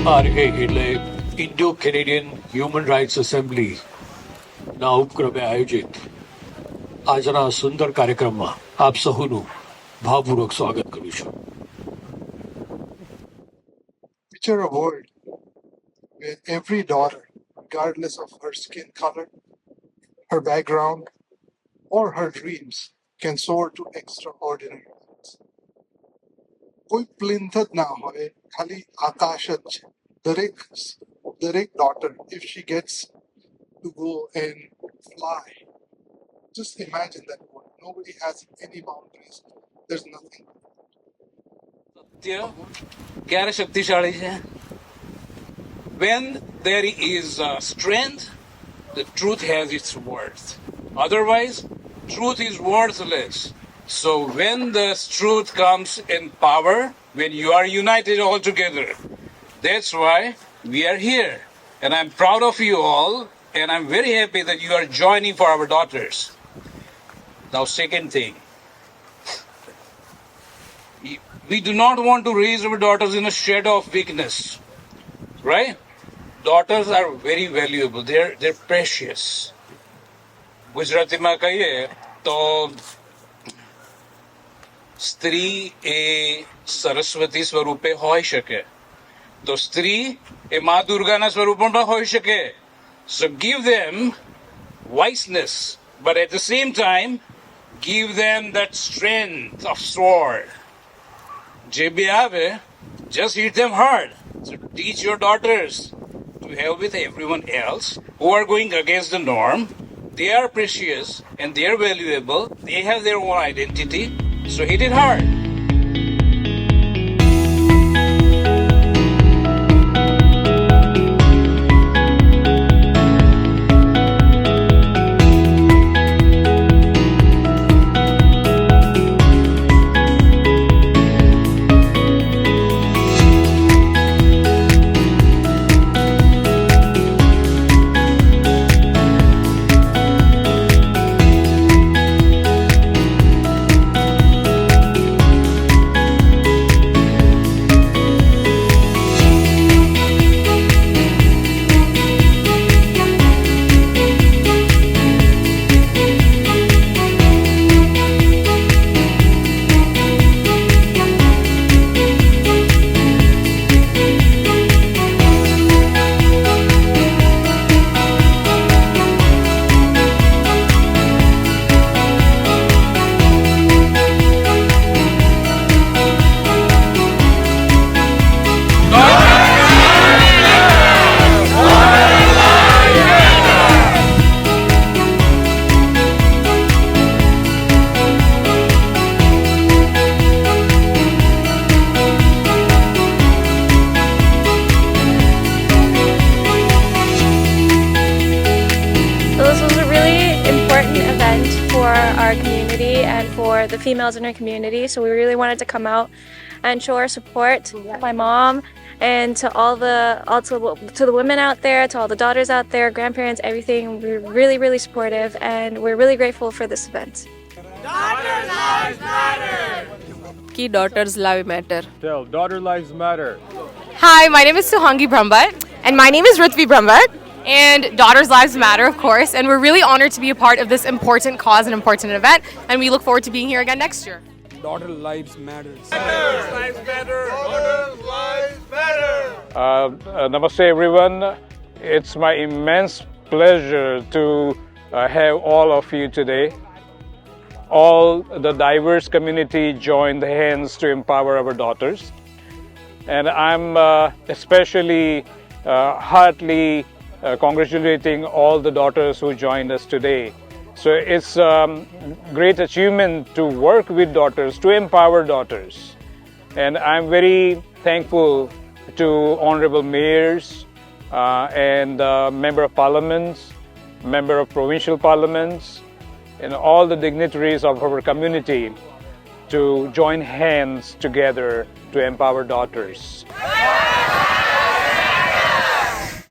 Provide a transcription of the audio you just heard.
RA એટલે Indo Canadian human rights assembly ના ઉપક્રમે આયોજિત આજના સુંદર કાર્યક્રમમાં આપ સહુનું ભાવપૂર્વક સ્વાગત કરું છું. Picture a world where every daughter, regardless of her skin color, her background, or her dreams, can soar to extraordinary heights. કોઈ પ્લિન્થ જ ના હોય, ખાલી આકાશ જ છે. દરેક daughter, if she gets to go and fly, just imagine that world. Nobody has any boundaries. There's nothing. સત્ય ક્યારે શક્તિશાળી છે? When there is strength, the truth has its worth. Otherwise, truth is worthless. So when the truth comes in power, when you are united all together, that's why we are here. And I'm proud of you all, and I'm very happy that you are joining for our daughters. Now, second thing, we do not want to raise our daughters in a shadow of weakness, right? Daughters are very valuable. They're precious. ગુજરાતીમાં કહીએ તો સ્ત્રી એ સરસ્વતી સ્વરૂપે હોઈ શકે, તો સ્ત્રી એ મા દુર્ગાના સ્વરૂપમાં હોઈ શકે. So give them wiseness, but at the same time give them that strength of sword. જે બી આવે, just hit them hard. So teach your daughters to help with everyone else who are going against the norm. They are precious and they are valuable. They have their own identity. So hit it hard. Our community and for the females in our community, so we really wanted to come out and show our support to my mom and to to the women out there, to all the daughters out there, grandparents, everything. We're really, really supportive and we're really grateful for this event. Daughters lives matter. Ki daughters lives matter. Tell daughter lives matter. Hi, my name is Suhangi Brahmbhatt. And my name is Ruthvi Brahmbhatt. And Daughters Lives Matter, of course. And we're really honored to be a part of this important cause and important event. And we look forward to being here again next year. Daughter lives matter. Daughters lives matter. Daughters lives matter. Namaste everyone. It's my immense pleasure to have all of you today. All the diverse community joined hands to empower our daughters. And I'm especially heartily congratulating all the daughters who joined us today. So it's a great achievement to work with daughters, to empower daughters. And I'm very thankful to honorable mayors and member of parliaments, member of provincial parliaments, and all the dignitaries of our community to join hands together to empower daughters.